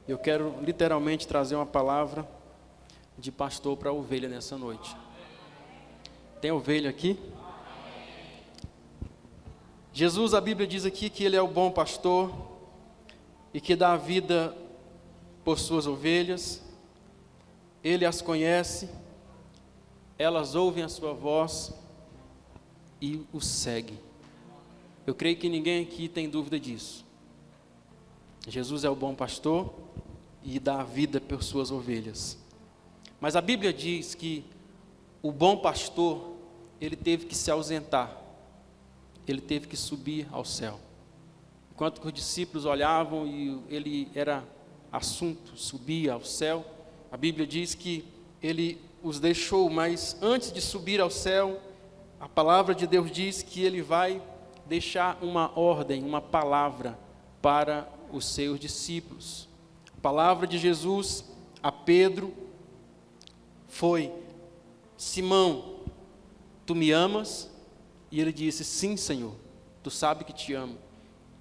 Eu quero literalmente trazer uma palavra de pastor para a ovelha nessa noite. Tem ovelha aqui? Jesus, a Bíblia diz aqui que Ele é o bom pastor e que dá a vida por suas ovelhas. Ele as conhece, elas ouvem a sua voz e o seguem. Eu creio que ninguém aqui tem dúvida disso. Jesus é o bom pastor e dá a vida por suas ovelhas. Mas a Bíblia diz que o bom pastor, ele teve que se ausentar, ele teve que subir ao céu. Enquanto que os discípulos olhavam e ele era assunto, subia ao céu, a Bíblia diz que ele os deixou, mas antes de subir ao céu, a palavra de Deus diz que ele vai deixar uma ordem, uma palavra para os seus discípulos. A palavra de Jesus a Pedro foi: Simão, tu me amas? E ele disse: sim, Senhor, tu sabes que te amo.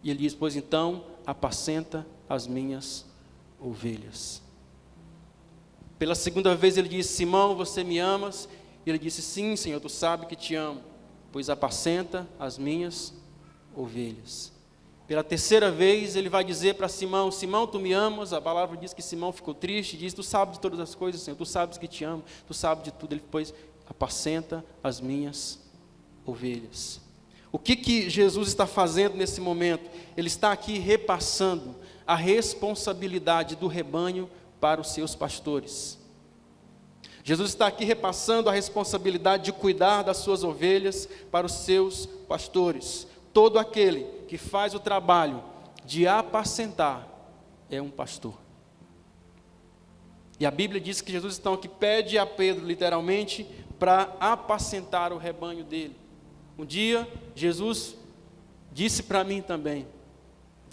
E ele disse: pois então, apacenta as minhas ovelhas. Pela segunda vez ele disse: Simão, você me amas? E ele disse: sim, Senhor, tu sabes que te amo, pois apacenta as minhas ovelhas. Pela terceira vez ele vai dizer para Simão: Simão, tu me amas? A palavra diz que Simão ficou triste, diz: tu sabes de todas as coisas, Senhor, tu sabes que te amo, tu sabes de tudo. Ele depois: apacenta as minhas ovelhas. O que Jesus está fazendo nesse momento? Ele está aqui repassando a responsabilidade do rebanho para os seus pastores. Jesus está aqui repassando a responsabilidade de cuidar das suas ovelhas para os seus pastores. Todo aquele que faz o trabalho de apacentar é um pastor. E a Bíblia diz que Jesus então aqui pede a Pedro, literalmente, para apacentar o rebanho dele. Um dia, Jesus disse para mim também: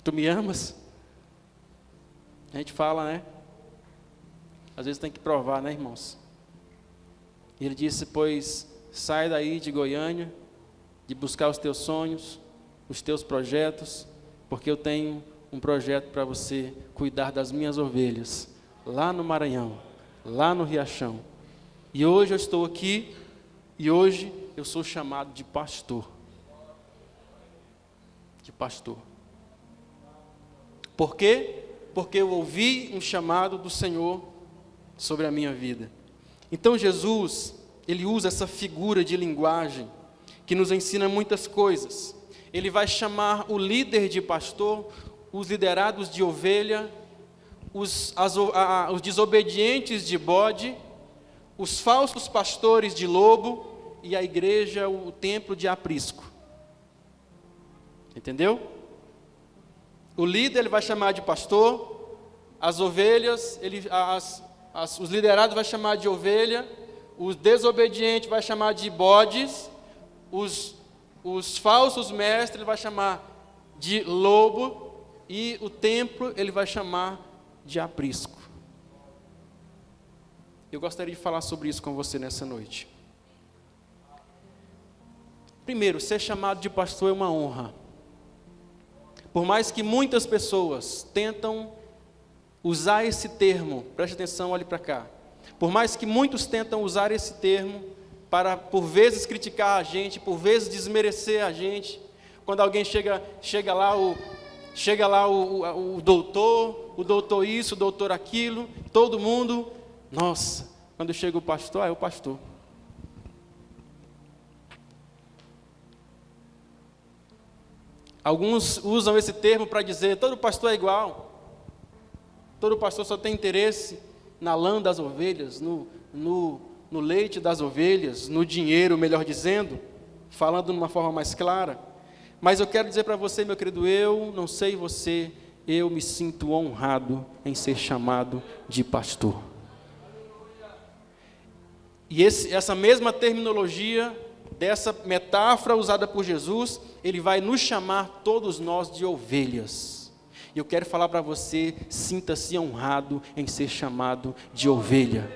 tu me amas? A gente fala, né? Às vezes tem que provar, né, irmãos? E ele disse: pois sai daí de Goiânia, de buscar os teus sonhos, os teus projetos, porque eu tenho um projeto para você cuidar das minhas ovelhas, lá no Maranhão, lá no Riachão. E hoje eu estou aqui, e hoje eu sou chamado de pastor. De pastor. Por quê? Porque eu ouvi um chamado do Senhor sobre a minha vida. Então Jesus, ele usa essa figura de linguagem que nos ensina muitas coisas. Ele vai chamar o líder de pastor, os liderados de ovelha, os desobedientes de bode, os falsos pastores de lobo e a igreja, o templo de aprisco. Entendeu? O líder ele vai chamar de pastor, as ovelhas, os liderados vai chamar de ovelha, os desobedientes vai chamar de bodes, os falsos mestres ele vai chamar de lobo e o templo ele vai chamar de aprisco. Eu gostaria de falar sobre isso com você nessa noite. Primeiro, ser chamado de pastor é uma honra. Por mais que muitas pessoas tentam usar esse termo, preste atenção, olhe para cá. Por mais que muitos tentam usar esse termo para, por vezes, criticar a gente, por vezes, desmerecer a gente. Quando alguém chega lá o doutor isso, o doutor aquilo, todo mundo, nossa, quando chega o pastor, é o pastor. Alguns usam esse termo para dizer: todo pastor é igual, todo pastor só tem interesse na lã das ovelhas, no leite das ovelhas, no dinheiro, melhor dizendo, falando de uma forma mais clara. Mas eu quero dizer para você, meu querido, eu não sei você, eu me sinto honrado em ser chamado de pastor. E essa mesma terminologia, dessa metáfora usada por Jesus, ele vai nos chamar todos nós de ovelhas. E eu quero falar para você: sinta-se honrado em ser chamado de ovelha.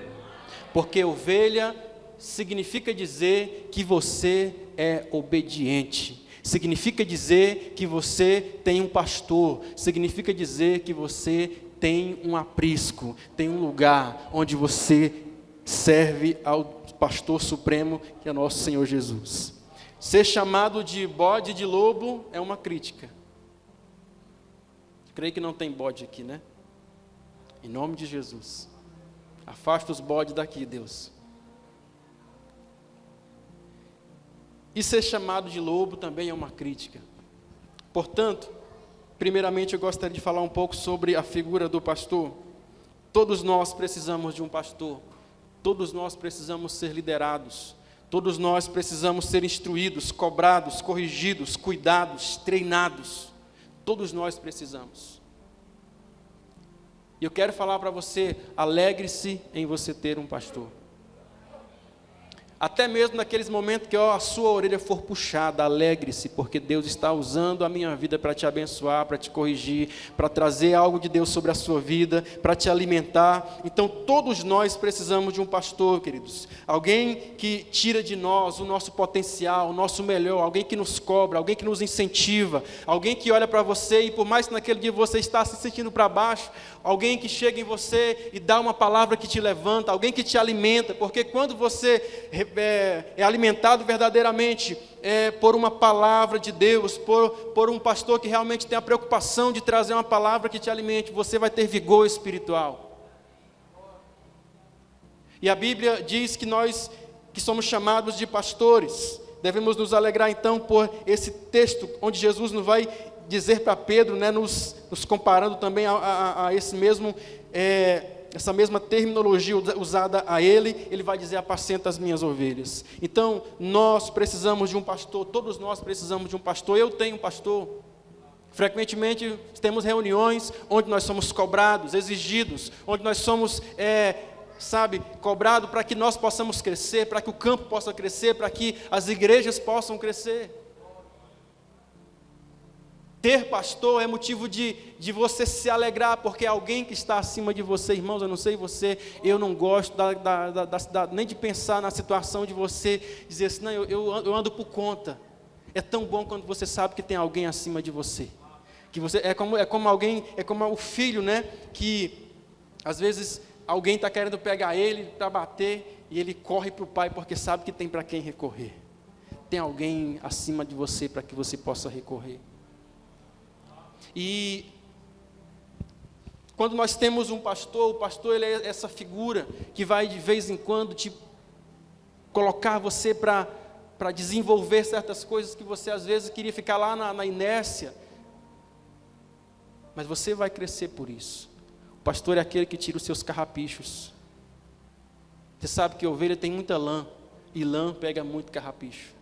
Porque ovelha significa dizer que você é obediente. Significa dizer que você tem um pastor. Significa dizer que você tem um aprisco, tem um lugar onde você serve ao pastor supremo, que é nosso Senhor Jesus. Ser chamado de bode de lobo é uma crítica. Creio que não tem bode aqui, né? Em nome de Jesus. Afasta os bodes daqui, Deus. E ser chamado de lobo também é uma crítica. Portanto, primeiramente eu gostaria de falar um pouco sobre a figura do pastor. Todos nós precisamos de um pastor. Todos nós precisamos ser liderados. Todos nós precisamos ser instruídos, cobrados, corrigidos, cuidados, treinados. Todos nós precisamos. E eu quero falar para você, alegre-se em você ter um pastor. Até mesmo naqueles momentos que a sua orelha for puxada, alegre-se, porque Deus está usando a minha vida para te abençoar, para te corrigir, para trazer algo de Deus sobre a sua vida, para te alimentar. Então todos nós precisamos de um pastor, queridos. Alguém que tira de nós o nosso potencial, o nosso melhor, alguém que nos cobra, alguém que nos incentiva, alguém que olha para você e por mais que naquele dia você está se sentindo para baixo, alguém que chega em você e dá uma palavra que te levanta, alguém que te alimenta, porque quando você é alimentado verdadeiramente por uma palavra de Deus, por um pastor que realmente tem a preocupação de trazer uma palavra que te alimente, você vai ter vigor espiritual. E a Bíblia diz que nós que somos chamados de pastores, devemos nos alegrar então por esse texto, onde Jesus nos vai dizer para Pedro, né, nos comparando também a esse mesmo, essa mesma terminologia usada a ele vai dizer: apacenta as minhas ovelhas. Então, nós precisamos de um pastor, todos nós precisamos de um pastor. Eu tenho um pastor. Frequentemente temos reuniões onde nós somos cobrados, exigidos, onde nós somos, cobrados para que nós possamos crescer, para que o campo possa crescer, para que as igrejas possam crescer. Ter pastor é motivo de você se alegrar, porque é alguém que está acima de você. Irmãos, eu não sei você, eu não gosto nem de pensar na situação de você dizer assim: não, eu ando por conta. É tão bom quando você sabe que tem alguém acima de você. Que você é como alguém, é como o filho, né? Que às vezes alguém está querendo pegar ele para bater e ele corre para o pai porque sabe que tem para quem recorrer. Tem alguém acima de você para que você possa recorrer. E quando nós temos um pastor, o pastor ele é essa figura que vai de vez em quando te colocar você para desenvolver certas coisas que você às vezes queria ficar lá na inércia. Mas você vai crescer por isso. O pastor é aquele que tira os seus carrapichos. Você sabe que a ovelha tem muita lã, e lã pega muito carrapicho.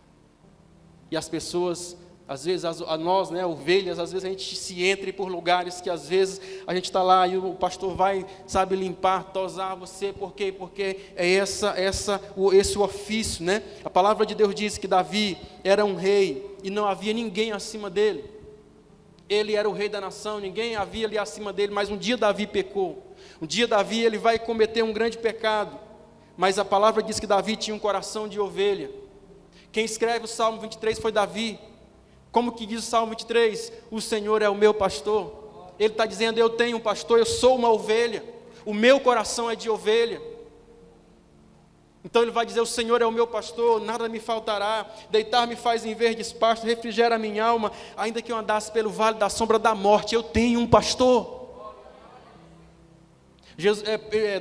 E as pessoas, às vezes, nós, né, ovelhas, às vezes a gente se entra por lugares que às vezes a gente está lá e o pastor vai, limpar, tosar você. Por quê? Porque é esse o ofício, né? A palavra de Deus diz que Davi era um rei e não havia ninguém acima dele. Ele era o rei da nação, ninguém havia ali acima dele, mas um dia Davi pecou. Um dia Davi ele vai cometer um grande pecado, mas a palavra diz que Davi tinha um coração de ovelha. Quem escreve o Salmo 23 foi Davi. Como que diz o Salmo 23? O Senhor é o meu pastor. Ele está dizendo: eu tenho um pastor, eu sou uma ovelha. O meu coração é de ovelha. Então ele vai dizer: o Senhor é o meu pastor, nada me faltará. Deitar-me faz em verdes pastos, refrigera a minha alma. Ainda que eu andasse pelo vale da sombra da morte, eu tenho um pastor.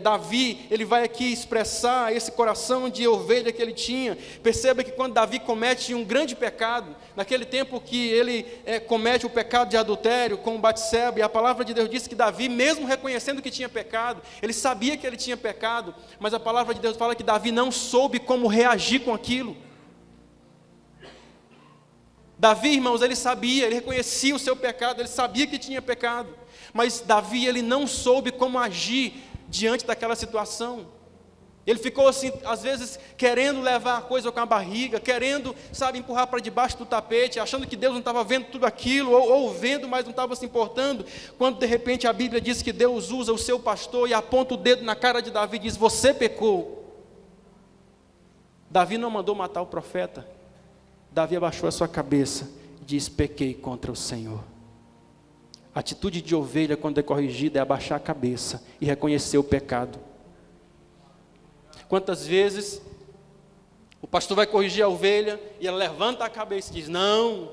Davi, ele vai aqui expressar esse coração de ovelha que ele tinha. Perceba que quando Davi comete um grande pecado, naquele tempo que ele comete o pecado de adultério com Batseba, e a palavra de Deus diz que Davi, mesmo reconhecendo que tinha pecado, ele sabia que ele tinha pecado, mas a palavra de Deus fala que Davi não soube como reagir com aquilo. Davi, irmãos, ele sabia, ele reconhecia o seu pecado, ele sabia que tinha pecado, mas Davi, ele não soube como agir diante daquela situação. Ele ficou assim, às vezes, querendo levar a coisa com a barriga, querendo, empurrar para debaixo do tapete, achando que Deus não estava vendo tudo aquilo, ou vendo, mas não estava se importando, quando de repente a Bíblia diz que Deus usa o seu pastor e aponta o dedo na cara de Davi e diz: você pecou. Davi não mandou matar o profeta. Davi abaixou a sua cabeça e disse: pequei contra o Senhor. A atitude de ovelha, quando é corrigida, é abaixar a cabeça e reconhecer o pecado. Quantas vezes o pastor vai corrigir a ovelha e ela levanta a cabeça e diz: não.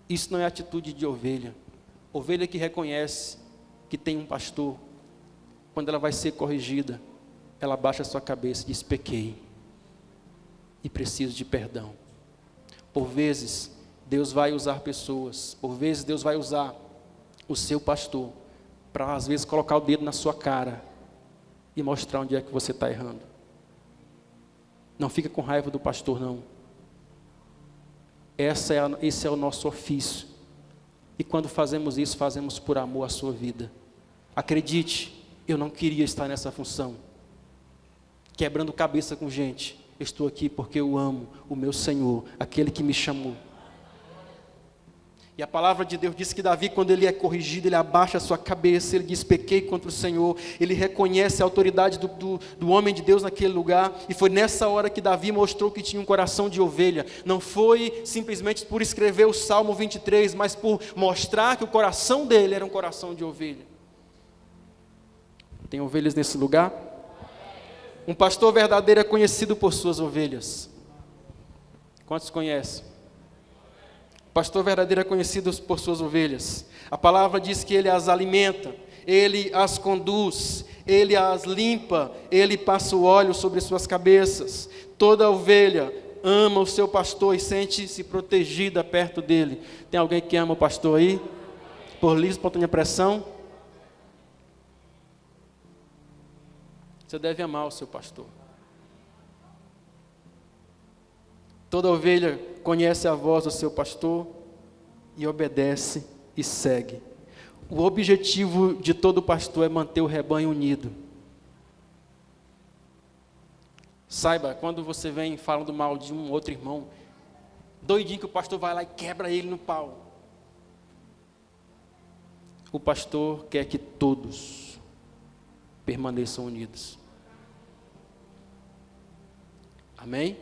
Isso não é atitude de ovelha. Ovelha que reconhece que tem um pastor, quando ela vai ser corrigida, ela abaixa a sua cabeça e diz: pequei e preciso de perdão. Por vezes, Deus vai usar pessoas, por vezes Deus vai usar o seu pastor, para às vezes colocar o dedo na sua cara e mostrar onde é que você está errando. Não fica com raiva do pastor, não. Esse é o nosso ofício. E quando fazemos isso, fazemos por amor à sua vida. Acredite, eu não queria estar nessa função, quebrando cabeça com gente. Eu estou aqui porque eu amo o meu Senhor, aquele que me chamou. E a palavra de Deus diz que Davi, quando ele é corrigido, ele abaixa a sua cabeça, ele diz: pequei contra o Senhor. Ele reconhece a autoridade do homem de Deus naquele lugar. E foi nessa hora que Davi mostrou que tinha um coração de ovelha. Não foi simplesmente por escrever o Salmo 23, mas por mostrar que o coração dele era um coração de ovelha. Tem ovelhas nesse lugar? Um pastor verdadeiro é conhecido por suas ovelhas. Quantos conhecem? Pastor verdadeiro é conhecido por suas ovelhas. A palavra diz que ele as alimenta, ele as conduz, ele as limpa, ele passa o óleo sobre suas cabeças. Toda ovelha ama o seu pastor e sente-se protegida perto dele. Tem alguém que ama o pastor aí? Por livre, espontânea pressão? Você deve amar o seu pastor. Toda ovelha conhece a voz do seu pastor e obedece e segue. O objetivo de todo pastor é manter o rebanho unido. Saiba, quando você vem falando mal de um outro irmão, doidinho que o pastor vai lá e quebra ele no pau. O pastor quer que todos permaneçam unidos. Amém?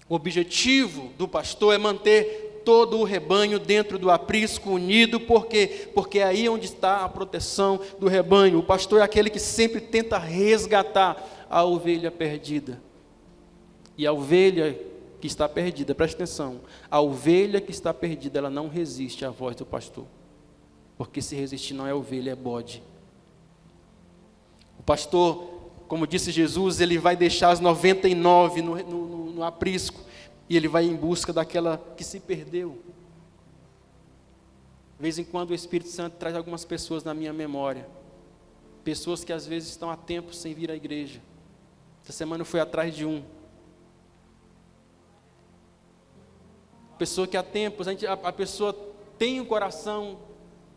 O objetivo do pastor é manter todo o rebanho dentro do aprisco unido, porque é aí onde está a proteção do rebanho. O pastor é aquele que sempre tenta resgatar a ovelha perdida. E a ovelha que está perdida, preste atenção, a ovelha que está perdida, ela não resiste à voz do pastor, porque se resistir não é ovelha, é bode. O pastor, como disse Jesus, ele vai deixar as 99 no aprisco, e ele vai em busca daquela que se perdeu. De vez em quando o Espírito Santo traz algumas pessoas na minha memória, pessoas que às vezes estão há tempo sem vir à igreja. Essa semana eu fui atrás de um. Pessoa que há tempos, a pessoa tem um coração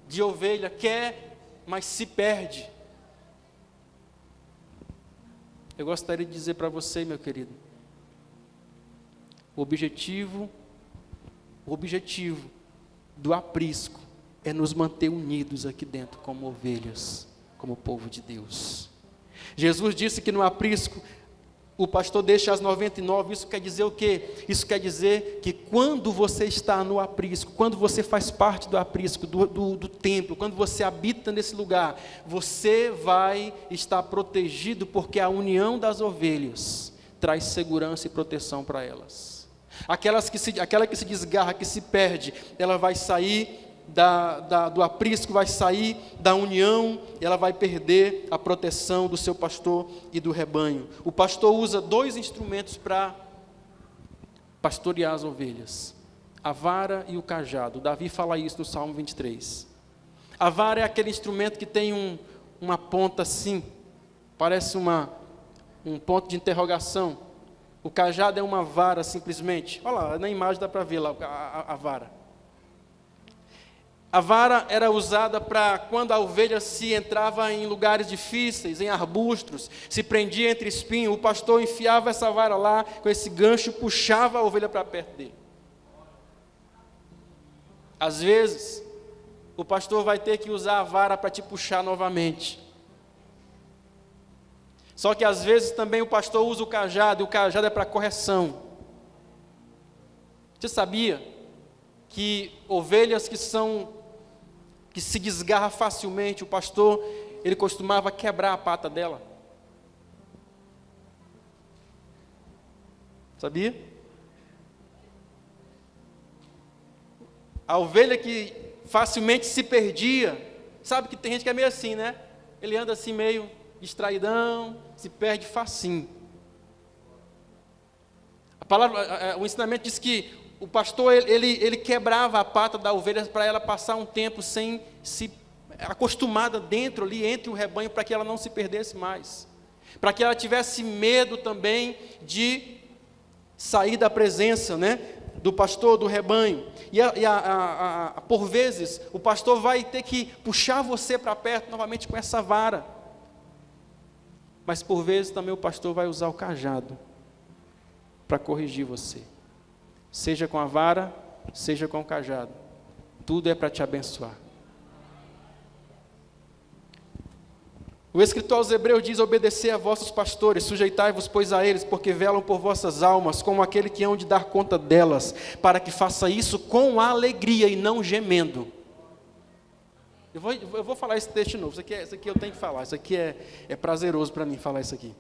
de ovelha, quer, mas se perde. Eu gostaria de dizer para você, meu querido, o objetivo do aprisco é nos manter unidos aqui dentro como ovelhas, como povo de Deus. Jesus disse que no aprisco o pastor deixa as 99, isso quer dizer o quê? Isso quer dizer que quando você está no aprisco, quando você faz parte do aprisco, do templo, quando você habita nesse lugar, você vai estar protegido, porque a união das ovelhas traz segurança e proteção para elas. Aquela que se desgarra, que se perde, ela vai sair do aprisco, vai sair da união, ela vai perder a proteção do seu pastor e do rebanho. O pastor usa 2 instrumentos para pastorear as ovelhas: a vara e o cajado. Davi fala isso no Salmo 23. A vara é aquele instrumento que tem uma ponta assim, parece um ponto de interrogação. O cajado é uma vara simplesmente. Olha lá, na imagem dá para ver lá a vara. A vara era usada para quando a ovelha se entrava em lugares difíceis, em arbustos, se prendia entre espinhos, o pastor enfiava essa vara lá, com esse gancho, puxava a ovelha para perto dele. Às vezes, o pastor vai ter que usar a vara para te puxar novamente. Só que às vezes também o pastor usa o cajado, e o cajado é para correção. Você sabia que ovelhas que se desgarra facilmente, o pastor, ele costumava quebrar a pata dela. Sabia? A ovelha que facilmente se perdia, sabe que tem gente que é meio assim, né? Ele anda assim meio distraidão, se perde facinho. O ensinamento diz que o pastor, ele quebrava a pata da ovelha para ela passar um tempo sem se acostumada dentro ali, entre o rebanho, para que ela não se perdesse mais. Para que ela tivesse medo também de sair da presença, né, do pastor, do rebanho. Por vezes, o pastor vai ter que puxar você para perto novamente com essa vara. Mas por vezes também o pastor vai usar o cajado para corrigir você. Seja com a vara, seja com o cajado. Tudo é para te abençoar. O escritor aos Hebreus diz: obedecei a vossos pastores, sujeitai-vos, pois, a eles, porque velam por vossas almas, como aquele que hão de dar conta delas, para que faça isso com alegria e não gemendo. Eu vou falar esse texto de novo, isso aqui eu tenho que falar, isso aqui é prazeroso para mim falar isso aqui.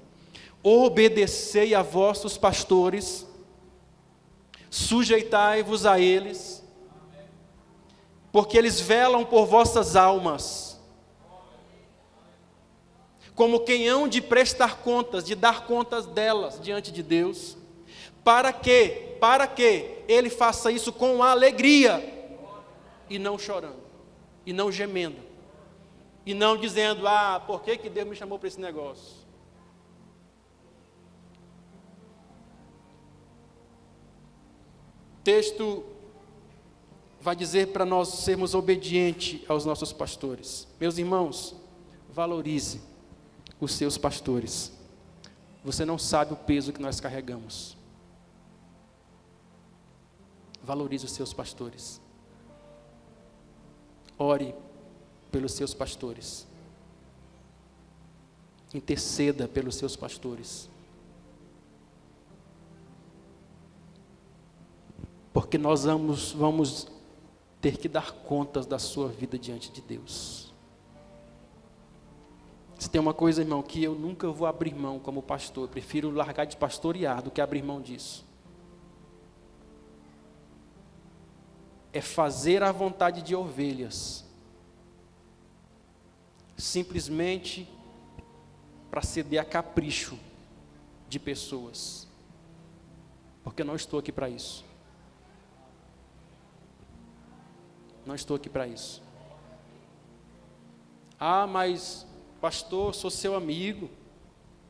Obedecei a vossos pastores, sujeitai-vos a eles, porque eles velam por vossas almas, como quem hão de prestar contas, de dar contas delas diante de Deus, para que ele faça isso com alegria, e não chorando, e não gemendo, e não dizendo: por que Deus me chamou para esse negócio? O texto vai dizer para nós sermos obedientes aos nossos pastores. Meus irmãos, valorize os seus pastores. Você não sabe o peso que nós carregamos. Valorize os seus pastores. Ore pelos seus pastores. Interceda pelos seus pastores. Porque nós vamos ter que dar contas da sua vida diante de Deus. Se tem uma coisa, irmão, que eu nunca vou abrir mão como pastor, eu prefiro largar de pastorear do que abrir mão disso. É fazer a vontade de ovelhas, simplesmente para ceder a capricho de pessoas, porque eu não estou aqui para isso. Não estou aqui para isso. Mas pastor, sou seu amigo.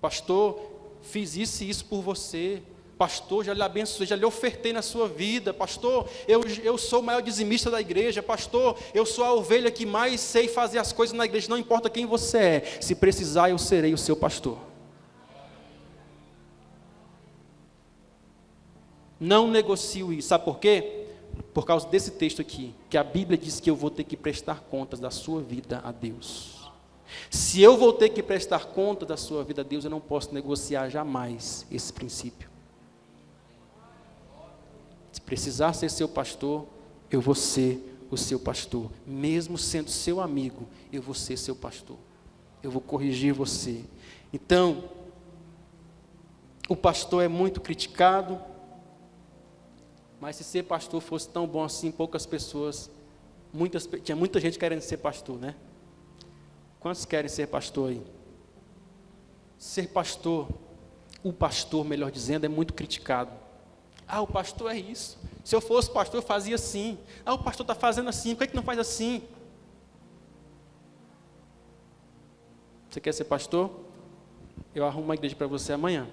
Pastor, fiz isso e isso por você. Pastor, já lhe abençoei, já lhe ofertei na sua vida. Pastor, eu sou o maior dizimista da igreja. Pastor, eu sou a ovelha que mais sei fazer as coisas na igreja. Não importa quem você é, se precisar eu serei o seu pastor. Não negocio isso. Sabe por quê? Por causa desse texto aqui, que a Bíblia diz que eu vou ter que prestar contas da sua vida a Deus. Se eu vou ter que prestar conta da sua vida a Deus, eu não posso negociar jamais esse princípio. Se precisar ser seu pastor, eu vou ser o seu pastor. Mesmo sendo seu amigo, eu vou ser seu pastor. Eu vou corrigir você. Então, o pastor é muito criticado, mas se ser pastor fosse tão bom assim, poucas pessoas, tinha muita gente querendo ser pastor, né? Quantos querem ser pastor aí? Ser pastor, o pastor, melhor dizendo, é muito criticado. O pastor é isso. Se eu fosse pastor, eu fazia assim. O pastor está fazendo assim, por que não faz assim? Você quer ser pastor? Eu arrumo uma igreja para você amanhã.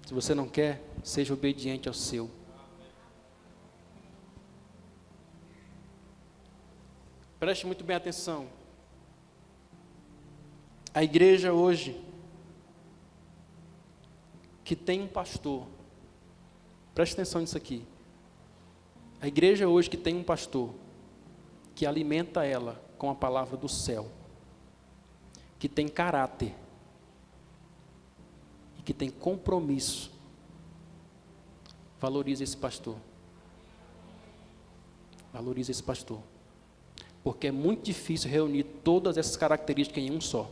Se você não quer, seja obediente ao seu. Preste muito bem atenção. A igreja hoje, que tem um pastor, preste atenção nisso aqui. A igreja hoje que tem um pastor, que alimenta ela com a palavra do céu, que tem caráter, e que tem compromisso, valorize esse pastor. Valorize esse pastor. Porque é muito difícil reunir todas essas características em um só.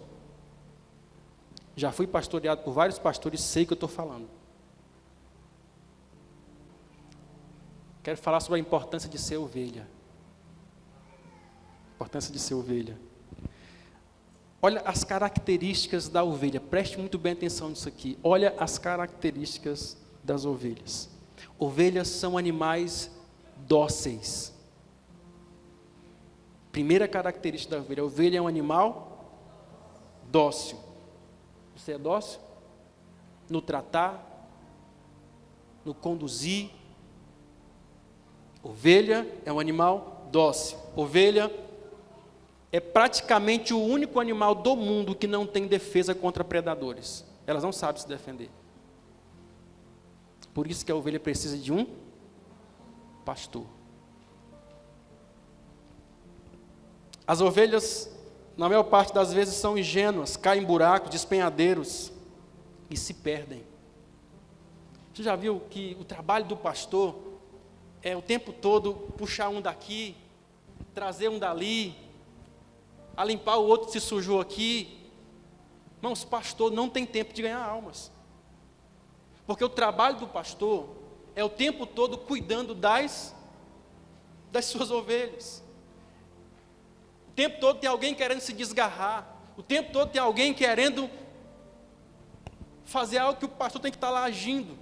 Já fui pastoreado por vários pastores, sei o que eu estou falando. Quero falar sobre a importância de ser ovelha. Importância de ser ovelha. Olha as características da ovelha. Preste muito bem atenção nisso aqui. Olha as características das ovelhas. Ovelhas são animais dóceis. Primeira característica da ovelha. A ovelha é um animal dócil. Você é dócil? No tratar, no conduzir. Ovelha é um animal dócil. Ovelha é praticamente o único animal do mundo que não tem defesa contra predadores. Elas não sabem se defender. Por isso que a ovelha precisa de um pastor. As ovelhas, na maior parte das vezes, são ingênuas, caem em buracos, despenhadeiros e se perdem. Você já viu que o trabalho do pastor é o tempo todo puxar um daqui, trazer um dali, a limpar o outro que se sujou aqui? Irmãos, pastor não tem tempo de ganhar almas. Porque o trabalho do pastor é o tempo todo cuidando das suas ovelhas. O tempo todo tem alguém querendo se desgarrar. O tempo todo tem alguém querendo fazer algo que o pastor tem que estar lá agindo.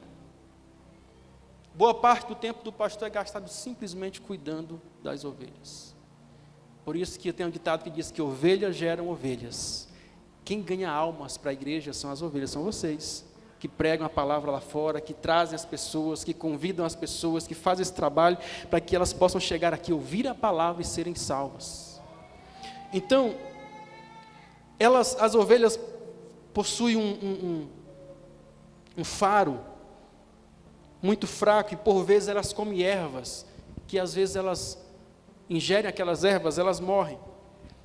Boa parte do tempo do pastor é gastado simplesmente cuidando das ovelhas. Por isso que tem um ditado que diz que ovelhas geram ovelhas. Quem ganha almas para a igreja são as ovelhas, são vocês. Que pregam a palavra lá fora, que trazem as pessoas, que convidam as pessoas, que fazem esse trabalho para que elas possam chegar aqui, ouvir a palavra e serem salvas. Então, as ovelhas possuem um faro muito fraco e por vezes elas comem ervas, que às vezes elas ingerem aquelas ervas, elas morrem.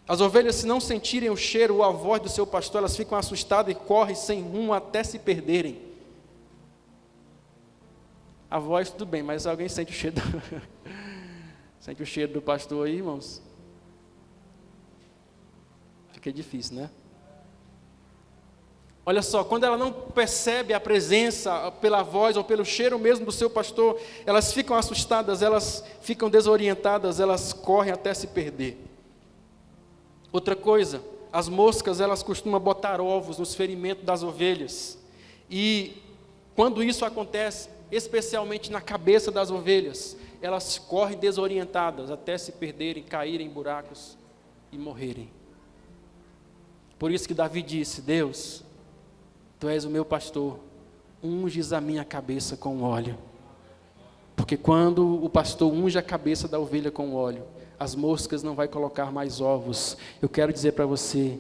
As ovelhas, se não sentirem o cheiro ou a voz do seu pastor, elas ficam assustadas e correm sem rumo até se perderem. A voz tudo bem, mas alguém sente o cheiro sente o cheiro do pastor aí, irmãos? Fica difícil, né? Olha só, quando ela não percebe a presença pela voz ou pelo cheiro mesmo do seu pastor, elas ficam assustadas, elas ficam desorientadas, elas correm até se perder. Outra coisa, as moscas, elas costumam botar ovos nos ferimentos das ovelhas. E quando isso acontece, especialmente na cabeça das ovelhas, elas correm desorientadas até se perderem, caírem em buracos e morrerem. Por isso que Davi disse: Deus, Tu és o meu pastor, unges a minha cabeça com óleo. Porque quando o pastor unge a cabeça da ovelha com óleo, as moscas não vão colocar mais ovos. Eu quero dizer para você,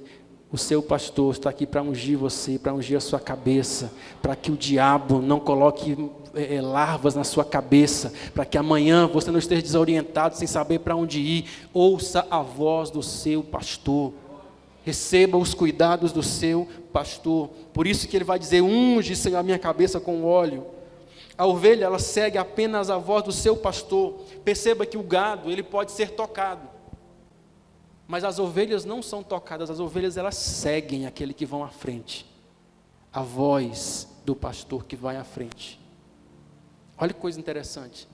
o seu pastor está aqui para ungir você, para ungir a sua cabeça, para que o diabo não coloque larvas na sua cabeça, para que amanhã você não esteja desorientado, sem saber para onde ir. Ouça a voz do seu pastor. Receba os cuidados do seu pastor. Por isso que ele vai dizer: unge, Senhor, a minha cabeça com óleo. A ovelha, ela segue apenas a voz do seu pastor. Perceba que o gado, ele pode ser tocado, mas as ovelhas não são tocadas. As ovelhas, elas seguem aquele que vão à frente, a voz do pastor que vai à frente. Olha que coisa interessante.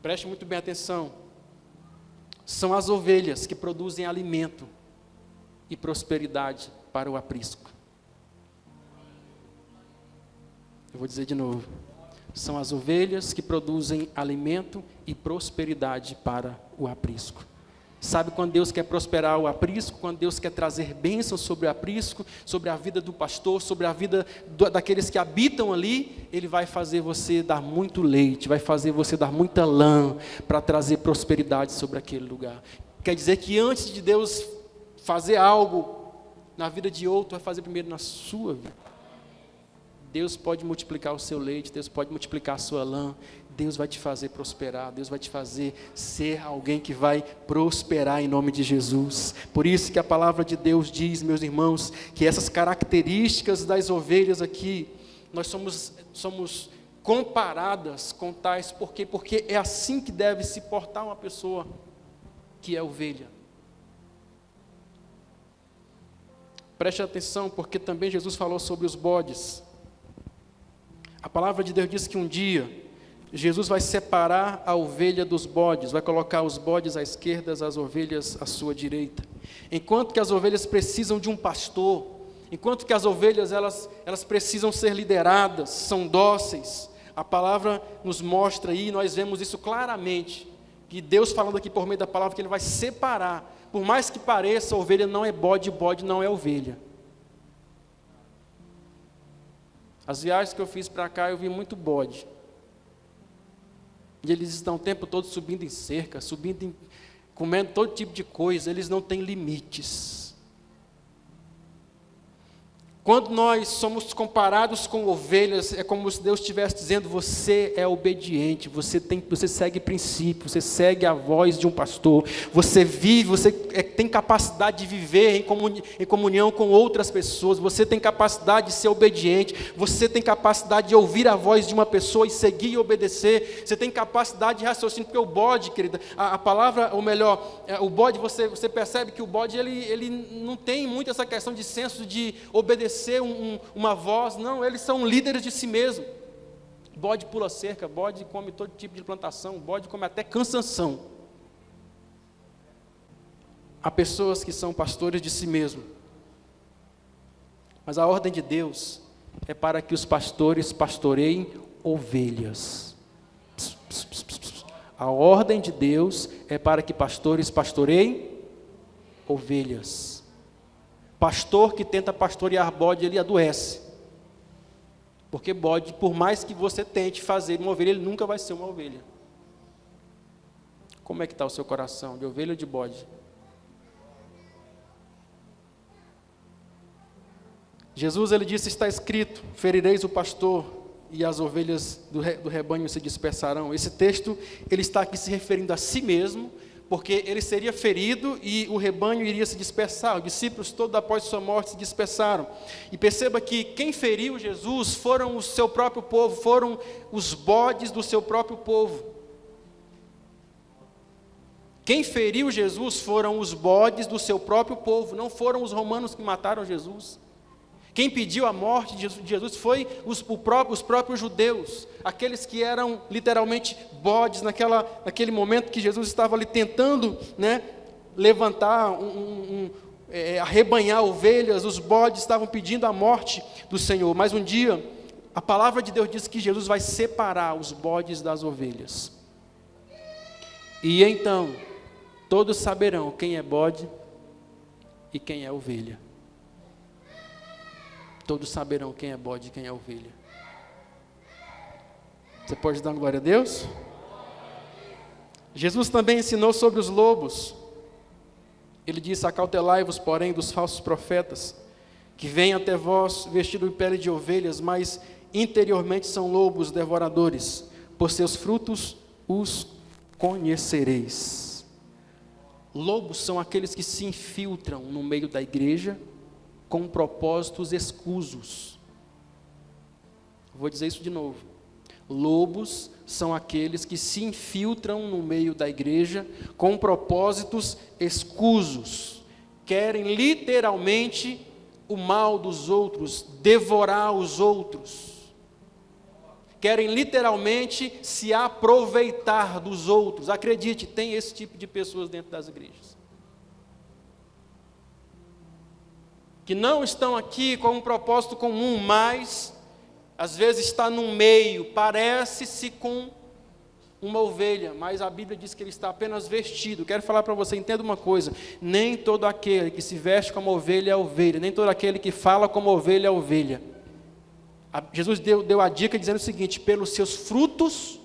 Preste muito bem atenção. São as ovelhas que produzem alimento e prosperidade para o aprisco. Eu vou dizer de novo. São as ovelhas que produzem alimento e prosperidade para o aprisco. Sabe quando Deus quer prosperar o aprisco? Quando Deus quer trazer bênçãos sobre o aprisco, sobre a vida do pastor, sobre a vida daqueles que habitam ali, Ele vai fazer você dar muito leite, vai fazer você dar muita lã, para trazer prosperidade sobre aquele lugar. Quer dizer que antes de Deus fazer algo na vida de outro, vai fazer primeiro na sua vida. Deus pode multiplicar o seu leite, Deus pode multiplicar a sua lã, Deus vai te fazer prosperar, Deus vai te fazer ser alguém que vai prosperar em nome de Jesus. Por isso que a palavra de Deus diz, meus irmãos, que essas características das ovelhas aqui, nós somos comparadas com tais. Por quê? Porque é assim que deve se portar uma pessoa que é ovelha. Preste atenção, porque também Jesus falou sobre os bodes. A palavra de Deus diz que um dia Jesus vai separar a ovelha dos bodes, vai colocar os bodes à esquerda, as ovelhas à sua direita. Enquanto que as ovelhas precisam de um pastor, enquanto que as ovelhas elas precisam ser lideradas, são dóceis, a palavra nos mostra aí, nós vemos isso claramente, que Deus falando aqui por meio da palavra, que Ele vai separar, por mais que pareça, a ovelha não é bode, bode não é ovelha. As viagens que eu fiz para cá, eu vi muito bode. E eles estão o tempo todo subindo em cerca, comendo todo tipo de coisa, eles não têm limites. Quando nós somos comparados com ovelhas, é como se Deus estivesse dizendo: você é obediente, você segue princípios, você segue a voz de um pastor, você vive, você tem capacidade de viver em comunhão com outras pessoas, você tem capacidade de ser obediente, você tem capacidade de ouvir a voz de uma pessoa e seguir e obedecer, você tem capacidade de raciocínio, porque o bode, querida, a palavra, ou melhor, o bode, você percebe que o bode, ele não tem muito essa questão de senso de obedecer uma voz, não, eles são líderes de si mesmo. Bode pula cerca, bode come todo tipo de plantação, bode come até cansanção. Há pessoas que são pastores de si mesmo, mas a ordem de Deus é para que os pastores pastoreiem ovelhas. A ordem de Deus é para que pastores pastoreiem ovelhas. Pastor que tenta pastorear bode, ele adoece. Porque bode, por mais que você tente fazer uma ovelha, ele nunca vai ser uma ovelha. Como é que está o seu coração, de ovelha ou de bode? Jesus, ele disse: está escrito, ferireis o pastor e as ovelhas do rebanho se dispersarão. Esse texto, ele está aqui se referindo a si mesmo, porque ele seria ferido e o rebanho iria se dispersar. Os discípulos, todos após sua morte, se dispersaram. E perceba que quem feriu Jesus foram o seu próprio povo, foram os bodes do seu próprio povo. Quem feriu Jesus foram os bodes do seu próprio povo, não foram os romanos que mataram Jesus. Quem pediu a morte de Jesus foi os próprios judeus, aqueles que eram literalmente bodes naquele momento que Jesus estava ali tentando, levantar, arrebanhar ovelhas. Os bodes estavam pedindo a morte do Senhor. Mas um dia, a palavra de Deus diz que Jesus vai separar os bodes das ovelhas. E então, todos saberão quem é bode e quem é ovelha. Todos saberão quem é bode e quem é ovelha. Você pode dar glória a Deus? Jesus também ensinou sobre os lobos. Ele disse: acautelai-vos, porém, dos falsos profetas, que vêm até vós vestidos de pele de ovelhas, mas interiormente são lobos devoradores. Por seus frutos os conhecereis. Lobos são aqueles que se infiltram no meio da igreja com propósitos escusos. Vou dizer isso de novo. Lobos são aqueles que se infiltram no meio da igreja com propósitos escusos. Querem literalmente o mal dos outros, devorar os outros. Querem literalmente se aproveitar dos outros. Acredite, tem esse tipo de pessoas dentro das igrejas. Que não estão aqui com um propósito comum, mas às vezes está no meio, parece-se com uma ovelha, mas a Bíblia diz que ele está apenas vestido. Quero falar para você, entenda uma coisa: nem todo aquele que se veste como ovelha é ovelha, nem todo aquele que fala como ovelha é ovelha. Jesus deu a dica dizendo o seguinte: pelos seus frutos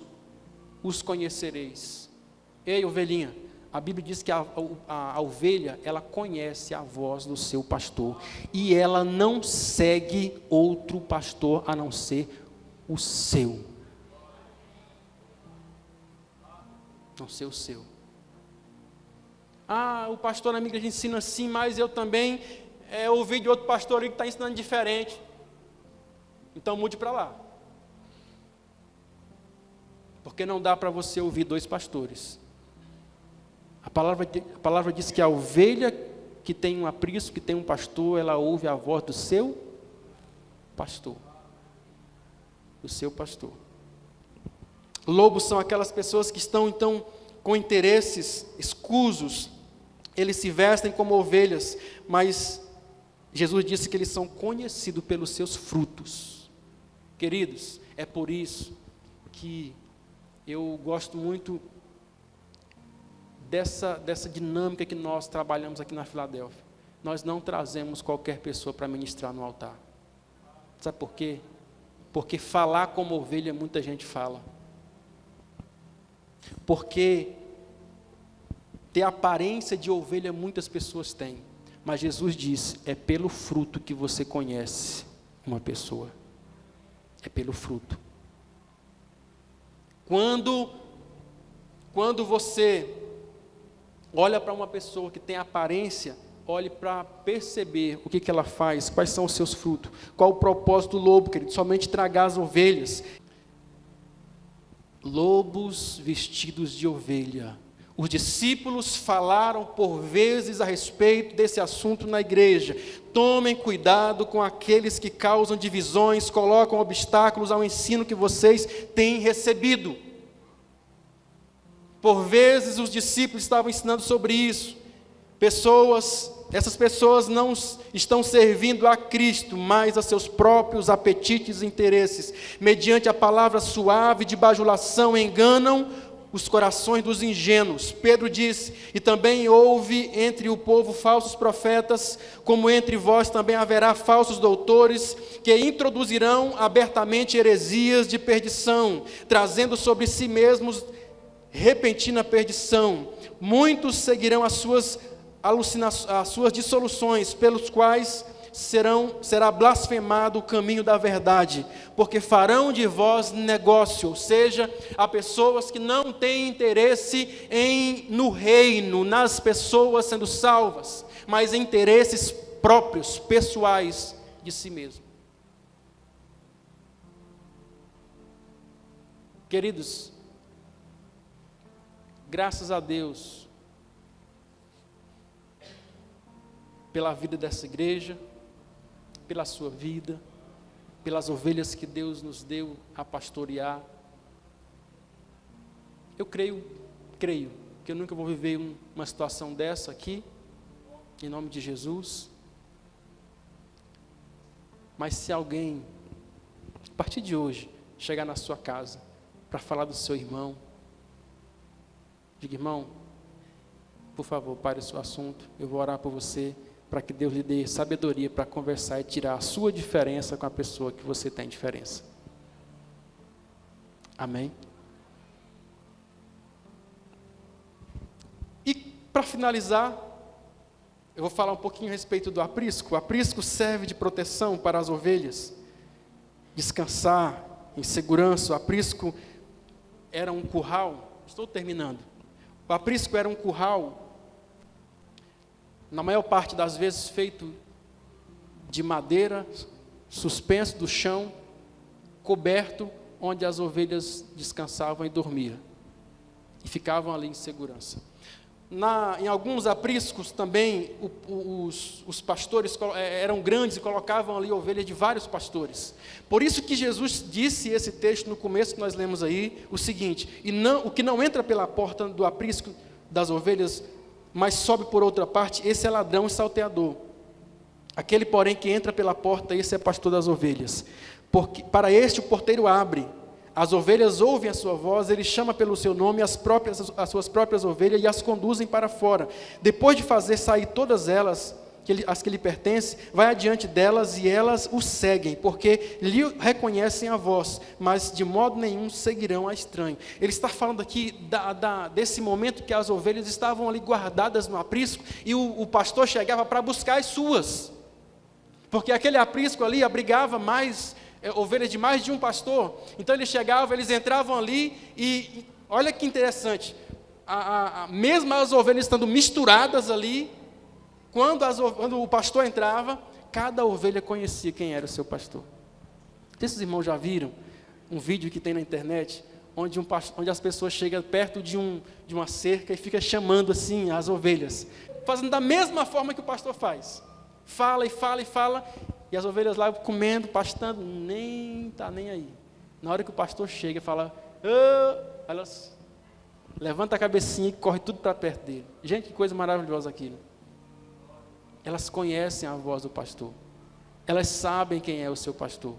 os conhecereis. Ei, ovelhinha, a Bíblia diz que a ovelha, ela conhece a voz do seu pastor, e ela não segue outro pastor a não ser o seu. Não ser o seu. O pastor na minha igreja ensina assim, mas eu também ouvi de outro pastor que está ensinando diferente. Então mude para lá. porque não dá para você ouvir dois pastores. A palavra diz que a ovelha que tem um aprisco, que tem um pastor, ela ouve a voz do seu pastor. Do seu pastor. Lobos são aquelas pessoas que estão, então, com interesses escusos. Eles se vestem como ovelhas, mas Jesus disse que eles são conhecidos pelos seus frutos. Queridos, é por isso que eu gosto muito dessa dinâmica que nós trabalhamos aqui na Filadélfia. Nós não trazemos qualquer pessoa para ministrar no altar. Sabe por quê? Porque falar como ovelha muita gente fala. Porque ter aparência de ovelha muitas pessoas têm. Mas Jesus disse, é pelo fruto que você conhece uma pessoa. É pelo fruto. Quando você olha para uma pessoa que tem aparência, olhe para perceber o que ela faz, quais são os seus frutos, qual o propósito do lobo, querido, somente tragar as ovelhas. Lobos vestidos de ovelha. Os discípulos falaram por vezes a respeito desse assunto na igreja. Tomem cuidado com aqueles que causam divisões, colocam obstáculos ao ensino que vocês têm recebido. Por vezes os discípulos estavam ensinando sobre isso. Essas pessoas não estão servindo a Cristo, mas a seus próprios apetites e interesses. Mediante a palavra suave de bajulação, enganam os corações dos ingênuos. Pedro disse, e também houve entre o povo falsos profetas, como entre vós também haverá falsos doutores, que introduzirão abertamente heresias de perdição, trazendo sobre si mesmos repentina perdição. Muitos seguirão as suas dissoluções, pelos quais será blasfemado o caminho da verdade, porque farão de vós negócio, ou seja, há pessoas que não têm interesse no reino, nas pessoas sendo salvas, mas em interesses próprios, pessoais de si mesmo. Queridos, graças a Deus pela vida dessa igreja, pela sua vida, pelas ovelhas que Deus nos deu a pastorear. Eu creio que eu nunca vou viver uma situação dessa aqui, em nome de Jesus. Mas se alguém, a partir de hoje, chegar na sua casa para falar do seu irmão, diga, irmão, por favor, pare o seu assunto, eu vou orar por você, para que Deus lhe dê sabedoria para conversar e tirar a sua diferença com a pessoa que você tem diferença. Amém? E para finalizar, eu vou falar um pouquinho a respeito do aprisco. O aprisco serve de proteção para as ovelhas, descansar em segurança. O aprisco era um curral, estou terminando. O aprisco era um curral, na maior parte das vezes feito de madeira, suspenso do chão, coberto, onde as ovelhas descansavam e dormiam. E ficavam ali em segurança. Em alguns apriscos também, os pastores eram grandes e colocavam ali ovelhas de vários pastores. Por isso que Jesus disse esse texto no começo que nós lemos aí, o seguinte, o que não entra pela porta do aprisco das ovelhas, mas sobe por outra parte, esse é ladrão e salteador. Aquele, porém, que entra pela porta, esse é pastor das ovelhas. Porque para este o porteiro abre, as ovelhas ouvem a sua voz, ele chama pelo seu nome as suas próprias ovelhas e as conduzem para fora. Depois de fazer sair todas elas, as que lhe pertencem, vai adiante delas e elas o seguem, porque lhe reconhecem a voz, mas de modo nenhum seguirão a estranho. Ele está falando aqui desse momento que as ovelhas estavam ali guardadas no aprisco e o pastor chegava para buscar as suas, porque aquele aprisco ali abrigava ovelhas de mais de um pastor. Então ele chegava, eles entravam ali e olha que interessante, mesmo as ovelhas estando misturadas ali, quando o pastor entrava, cada ovelha conhecia quem era o seu pastor. Esses irmãos já viram um vídeo que tem na internet, onde as pessoas chegam perto de uma cerca e ficam chamando assim as ovelhas, fazendo da mesma forma que o pastor faz. Fala e fala e fala, e as ovelhas lá comendo, pastando, nem está nem aí. Na hora que o pastor chega e fala, elas levantam a cabecinha e correm tudo para perto dele. Gente, que coisa maravilhosa aquilo. Elas conhecem a voz do pastor. Elas sabem quem é o seu pastor.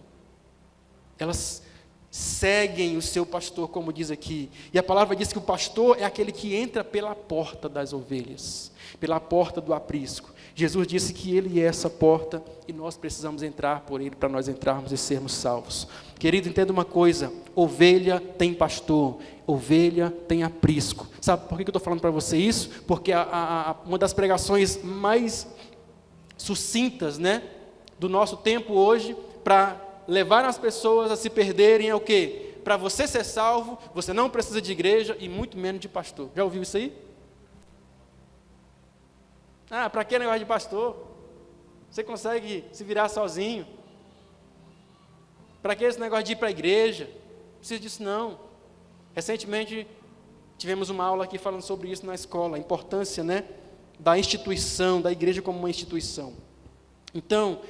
Elas seguem o seu pastor, como diz aqui. E a palavra diz que o pastor é aquele que entra pela porta das ovelhas, pela porta do aprisco. Jesus disse que ele é essa porta e nós precisamos entrar por ele para nós entrarmos e sermos salvos. Querido, entenda uma coisa: ovelha tem pastor, ovelha tem aprisco. Sabe por que eu estou falando para você isso? Porque uma das pregações mais sucintas, né, do nosso tempo hoje, para levar as pessoas a se perderem é o quê? Para você ser salvo, você não precisa de igreja e muito menos de pastor. Já ouviu isso aí? Para que negócio de pastor? Você consegue se virar sozinho? Para que esse negócio de ir para a igreja? Não precisa disso não. Recentemente tivemos uma aula aqui falando sobre isso na escola, a importância, né, da instituição, da igreja como uma instituição. Então,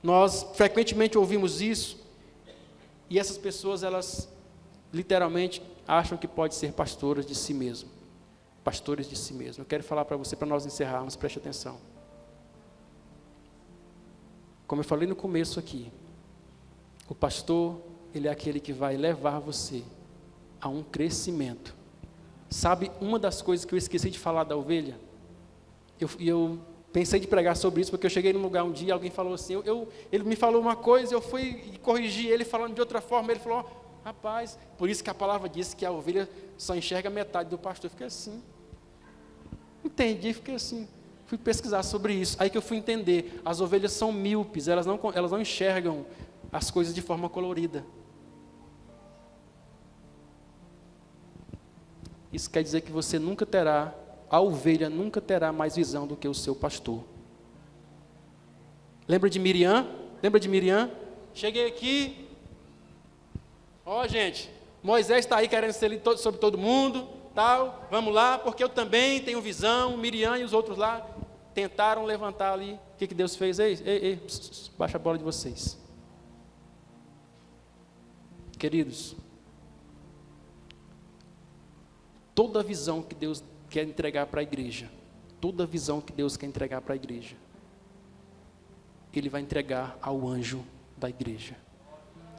nós frequentemente ouvimos isso, e essas pessoas, elas literalmente acham que pode ser pastoras de si mesmo. Pastores de si mesmo. Eu quero falar para você, para nós encerrarmos, preste atenção. Como eu falei no começo aqui, o pastor, ele é aquele que vai levar você a um crescimento. Sabe, uma das coisas que eu esqueci de falar da ovelha, eu pensei de pregar sobre isso, porque eu cheguei num lugar um dia, alguém falou assim, ele me falou uma coisa, eu fui e corrigi ele falando de outra forma, ele falou, rapaz, por isso que a palavra diz que a ovelha só enxerga metade do pastor. Eu fiquei assim, entendi, fiquei assim, fui pesquisar sobre isso, aí que eu fui entender, as ovelhas são míopes, elas não enxergam as coisas de forma colorida. Isso quer dizer que você nunca terá, a ovelha nunca terá mais visão do que o seu pastor. Lembra de Miriam? Lembra de Miriam? Cheguei aqui, gente, Moisés está aí querendo ser sobre todo mundo, tal, vamos lá, porque eu também tenho visão. Miriam e os outros lá tentaram levantar ali. O que Deus fez? Ei, baixa a bola de vocês. Queridos, toda visão que Deus quer entregar para a igreja, toda visão que Deus quer entregar para a igreja, Ele vai entregar ao anjo da igreja.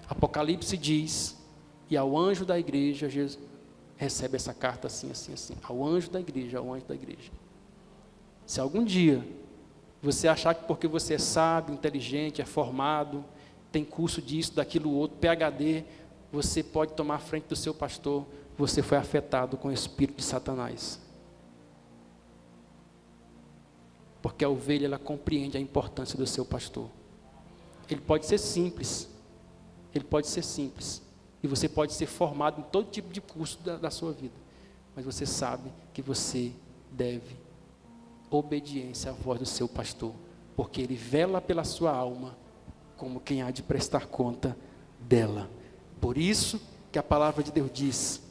Apocalipse diz, e ao anjo da igreja, Jesus recebe essa carta assim, assim, assim, ao anjo da igreja, ao anjo da igreja. Se algum dia você achar que porque você é sábio, inteligente, é formado, tem curso disso, daquilo, outro, PhD, você pode tomar a frente do seu pastor, você foi afetado com o espírito de Satanás. Porque a ovelha, ela compreende a importância do seu pastor. Ele pode ser simples, e você pode ser formado em todo tipo de curso da sua vida, mas você sabe que você deve obediência à voz do seu pastor, porque ele vela pela sua alma, como quem há de prestar conta dela. Por isso que a palavra de Deus diz,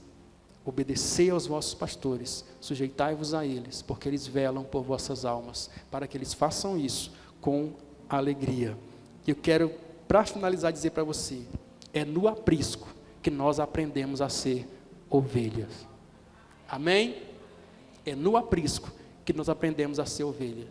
obedecei aos vossos pastores, sujeitai-vos a eles, porque eles velam por vossas almas, para que eles façam isso com alegria. E eu quero, para finalizar, dizer para você, é no aprisco que nós aprendemos a ser ovelhas. Amém? É no aprisco que nós aprendemos a ser ovelhas.